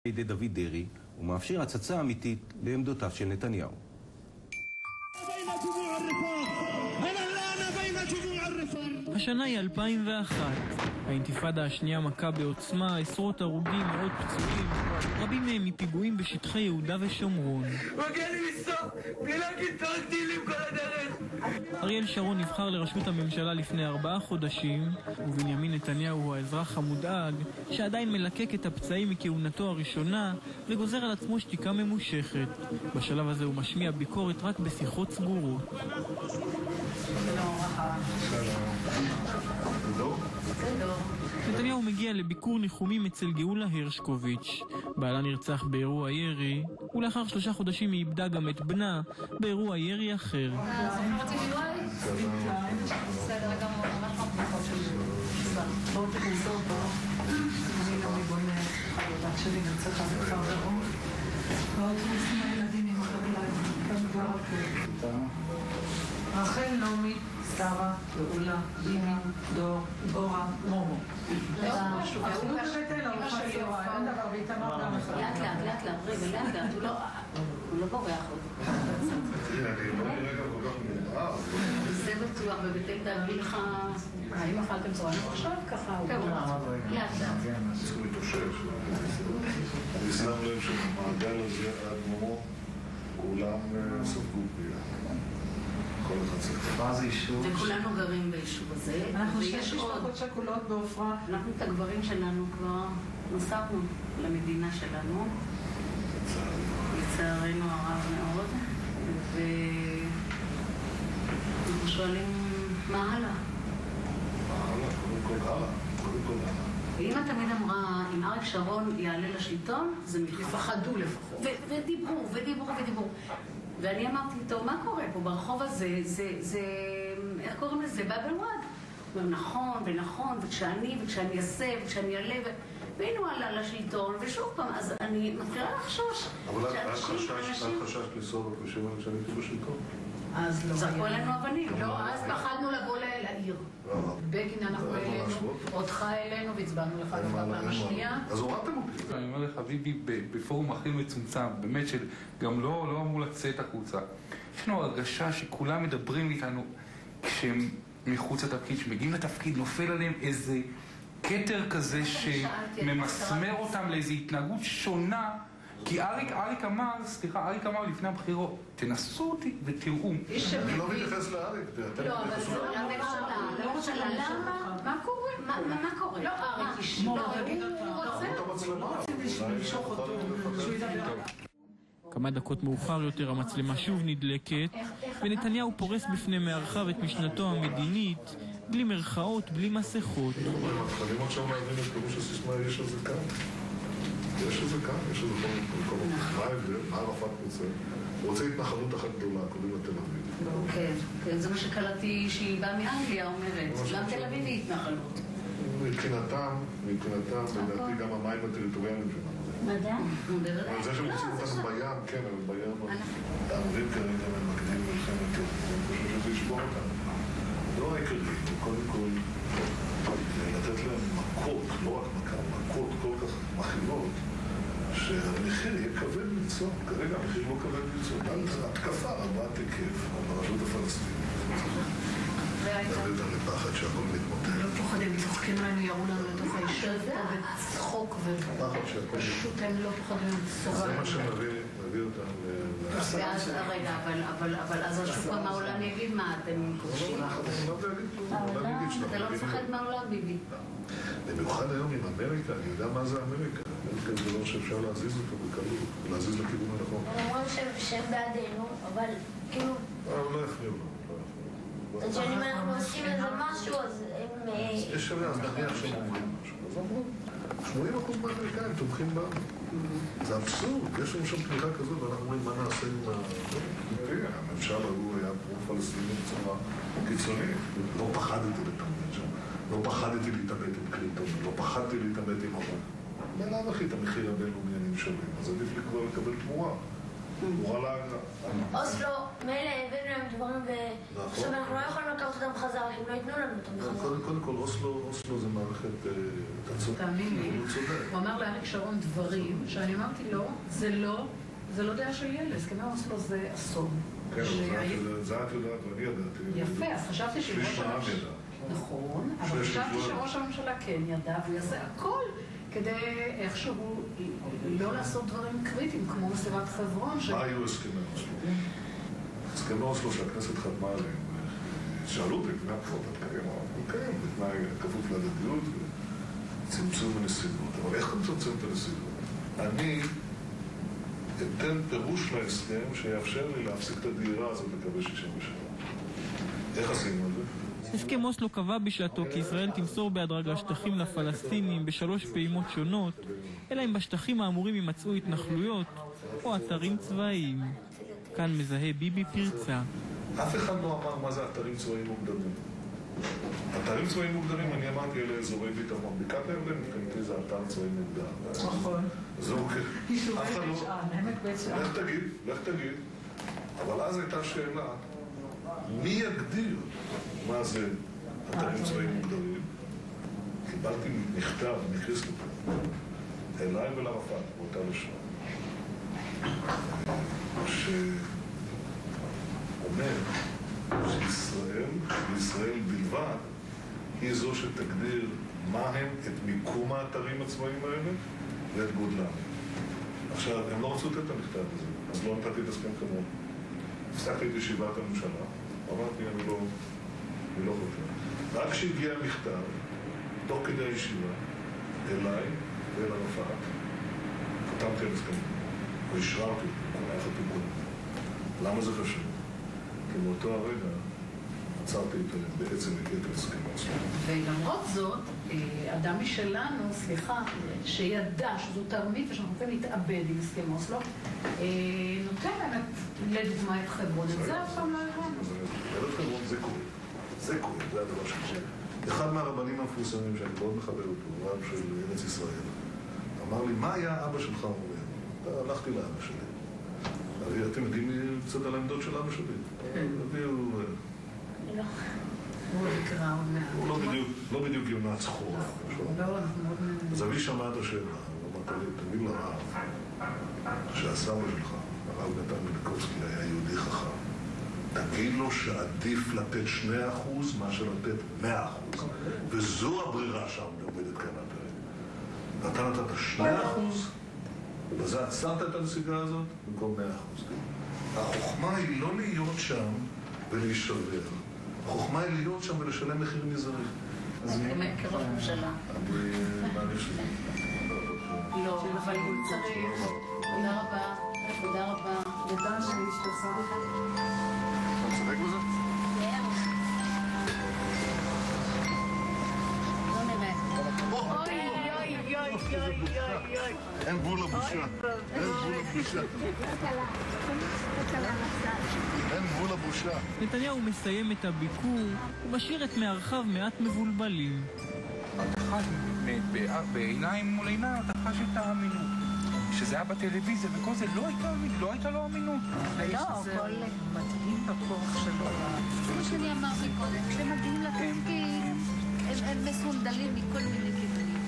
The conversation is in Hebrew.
ידי דוד דרי, ומאפשר הצצה אמיתית לעמדותיו של נתניהו. השנה היא 2001. האינתיפאדה השנייה מכה בעוצמה, עשרות הרוגים, מאות פצועים, רבים מהם מפיגועים בשטחי יהודה ושומרון. מגיע לי לסתור, בלי להגיד תרק טילים כל הדרך. אריאל שרון נבחר לראשות הממשלה לפני 4 חודשים, ובנימין נתניהו הוא האזרח המודאג שעדיין מלקק את הפצעים מכהונתו הראשונה וגוזר על עצמו שתיקה ממושכת. בשלב הזה הוא משמיע ביקורת רק בשיחות סגורות. נתניהו מגיע לביקור ניחומים אצל גאולה הרשקוביץ'. בעלה נרצח באירוע ירי, ולאחר 3 חודשים היא איבדה גם את בנה באירוע ירי אחר. רחל, נעמי, שרה, גאולה, בימי, דור, אורה, מומו. אנחנו בבית אלה, הוא חשוב, אין דבר, והתאמר גם אחד. לאט, רגע, הוא לא בורח עוד. אני לא נראה גם כל כך מנהר. זה בטוח, בבית אלה דאגי לך, האם אכלתם צורנו עכשיו? ככה הוא לאט. צריכים להתאושש. אני שם לב שבמעגל הזה עד מומו, כולם ספגו פגיעה. כל אחד צריך. מה זה יישוב? וכולנו גרים ביישוב הזה. אנחנו 6 משפחות שכולות בעופרה. אנחנו את הגברים שלנו כבר מסרנו למדינה שלנו. לצערנו הרב מאוד. ואנחנו שואלים מה הלאה? קודם כל הלאה. ואמא תמיד אמרה, אם אריק שרון יעלה לשלטון, זה יפחדו לפחות. ודיברו. ואני אמרתי, טוב, מה קורה פה ברחוב הזה? זה איך קוראים לזה? באבל וואד. נכון, וכשאני אעשה, וכשאני אעלה, והנה הוא עלה לשלטון, ושוב פעם, אז אני מתחילה לחשוש. אבל את חששת לנסוע בכבישים האלה כשאני הייתי בשלטון? אז לא זרקו עלינו אבנים. לא, אז פחדנו לבוא לעיר. בגין אנחנו אלינו, אותך אלינו, והצבענו לך בפעם השנייה. אז הורדתם אותי. אני אומר לך, ביבי, בפורום הכי מצומצם, באמת שגם לא אמור לצאת החוצה. יש לנו הרגשה שכולם מדברים איתנו כשהם מחוץ לתפקיד, שמגיעים לתפקיד, נופל עליהם איזה קטר כזה שממסמר אותם לאיזו התנהגות שונה. כי אריק אמר לפני הבחירות, תנסו אותי ותראו. אני לא מתייחס לאריק. לא, אבל זה לא הממשלה. למה? מה קורה? מה קורה? לא אריק אישי. הוא רוצה למשוך אותו, שהוא ידבר. כמה דקות מאוחר יותר המצלמה שוב נדלקת, ונתניהו פורס בפני מארחיו את משנתו המדינית, בלי מרכאות, בלי מסכות. מתחילים עכשיו להבין את פירוש הסיסמה, יש איזה כאן. יש איזה כל מה ההבדל, מה ערפאת רוצה? הוא רוצה התנחלות אחת גדולה, קוראים לתל אביב. כן, זה מה שקלטתי שהיא באה מאנגליה אומרת, גם תל אביב היא התנחלות. מבחינתם, לדעתי גם המים הטריטוריאליים שלנו. מדע? אבל זה שהם רוצים אותנו בים, כן, אבל בים, הערבים כרגע הם מקדים מלחמת יום, אני חושב שזה ישבור אותנו. לא העיקרי, קודם כל, לתת להם מכות, לא רק מכות כל כך מכירות, שהמחיר יהיה כבד למצוא. כרגע המחיר לא כבד למצוא. התקפה רבת היקף ברשות הפלסטינית. תמיד על פחד שהכל מתמוטט. לא פוחדים, צוחקים לנו, יראו לנו לתוך הישב פה בצחוק ופשוט הם לא פוחדים לצחוק. זה מה שמביא אותם ואז, רגע, אבל אז השוק מהעולם יגיד מה, אתם כובשים? אני לא להגיד כלום, אתה לא מפחד מהעולם, ביבי. במיוחד היום עם אמריקה, אני יודע מה זה אמריקה. אמריקה זה לא שאפשר להזיז אותו בקלות, להזיז לכיוון הנכון. הם אומרים שהם בעדינו, אבל כאילו... לא יפריעו לו. אז שאם אנחנו עושים איזה משהו, אז הם... יש שווה, אז נניח שהם אומרים משהו. אז אמרו, 80% מהאמריקאים תומכים בנו. זה אבסורד, יש לנו שם תמיכה כזאת, ואנחנו אומרים מה נעשה עם הממשל ההוא היה פרו-פלסטיני בצורה קיצונית. לא פחדתי לתמד שם, לא פחדתי להתאבד עם קלינטון, לא פחדתי להתאבד עם אורן. בלאו הכי את המחיר הבינלאומי אני משלם, אז עדיף לי כבר לקבל תמורה. הוא ראה לה... אוסלו, מילא הבאנו להם דברים ועכשיו אנחנו לא יכולים לקחת אותם חזרה, אם לא ייתנו לנו אותם בחזרה. קודם כל, אוסלו זה מערכת תצור. תאמין לי, הוא אמר לאריק שרון דברים שאני אמרתי לו, זה לא דעה של ילד, הסכמי אוסלו זה אסון. כן, זה את יודעת ואני ידעתי. יפה, אז חשבתי שראש הממשלה... נכון, אבל חשבתי שראש הממשלה כן ידע, והוא יעשה הכל כדי איכשהו לא לעשות דברים קריטיים, כמו מסירת חברון. מה היו הסכמי אוסלו? הסכמי אוסלו שהכנסת חתמה עליהם, שאלו אותי לפני הבחירות, כן, בתנאי כפוף להדדיות וצמצום הנסיבות. אבל איך אתה מצמצם את הנסיבות? אני אתן פירוש להסכם שיאפשר לי להפסיק את הדהירה הזאת לקווי 67. איך עשינו את זה? הסכם אוסלו קבע בשעתו כי ישראל תמסור בהדרגה שטחים לפלסטינים ב3 פעימות שונות, אלא אם בשטחים האמורים יימצאו התנחלויות או אתרים צבאיים. כאן מזהה ביבי פרצה. אף אחד לא אמר מה זה אתרים צבאיים מוגדרים. אתרים צבאיים מוגדרים, אני אמרתי, אלה אזורי ביטחון. בקעת הירדן, מבחינתי זה אתר צבאי מוגדר. נכון. זה אוקיי. יישובי בית שאן, עמק בית שאן. לך תגיד. אבל אז הייתה שאלה, מי יגדיר מה זה אתרים צבאיים מוגדרים? קיבלתי מכתב מקריסטופר אליי ולערפאת באותה לשון, שאומר שישראל בלבד היא זו שתגדיר מה הם את מיקום האתרים הצבאיים האלה ואת גודלם. עכשיו, הם לא רצו לתת את המכתב הזה, אז לא נתתי את הסכם כמוהו. הפסקתי את ישיבת הממשלה, אמרתי, אני לא חושב. רק כשהגיע המכתב, תוך כדי הישיבה, אליי ואל ערפאת, חתמתי על הסכם, והשררתי אותו, היה חתום קודם. למה זה חשוב? כי מאותו הרגע עצרתי בעצם את הסכם אוסלו. ולמרות זאת, אדם משלנו, שידע שזו תרמית ושאנחנו רוצים להתאבד עם הסכם אוסלו, נותן באמת לדוגמה את חברון. את זה אף פעם לא הבנו. את חברון זה קורה. זה הדבר שקורה. אחד מהרבנים המפורסמים שאני מאוד מכבד אותו, רב של ארץ ישראל, אמר לי, מה היה אבא שלך אומר? הלכתי לאבא שלי. אתם יודעים קצת על העמדות של אבא שלי? הוא נקרא עוד מעט. הוא לא בדיוק יונה צחורה. אז אבי שמע את השאלה, הוא אמר לי, תגיד לרב שהסבא שלך, הרב נתן מליקובסקי, היה יהודי חכם. תגיד לו שעדיף לתת 2% מאשר לתת 100%. וזו הברירה שעומדת כאן הפרק. אתה נתת 2%, ובזה עצרת את הנסיגה הזאת במקום 100%. החוכמה היא לא להיות שם ולהישבר. החוכמה היא להיות שם ולשלם מחיר מזערי. אז כראש ממשלה. אני מעניש שזה. לא, אבל הוא צריך. תודה רבה. תודה רבה. תודה שהשתתפה לך. אתה משחק בזה? לא נראה. אין גבול לבושה. אין גבול לבושה. אין גבול לבושה. נתניהו מסיים את הביקור ומשאיר את מארחיו מעט מבולבלים. אתה חש בעיניים מול עיניים, אתה חש את האמינות. שזה היה בטלוויזיה וכל זה, לא הייתה לו אמינות. לא, הכל מדהים בכוח שלו. זה מה שאני אמרתי קודם, כשהם מגיעים לתפקיד, הם מסונדלים מכל מיני כיוונים.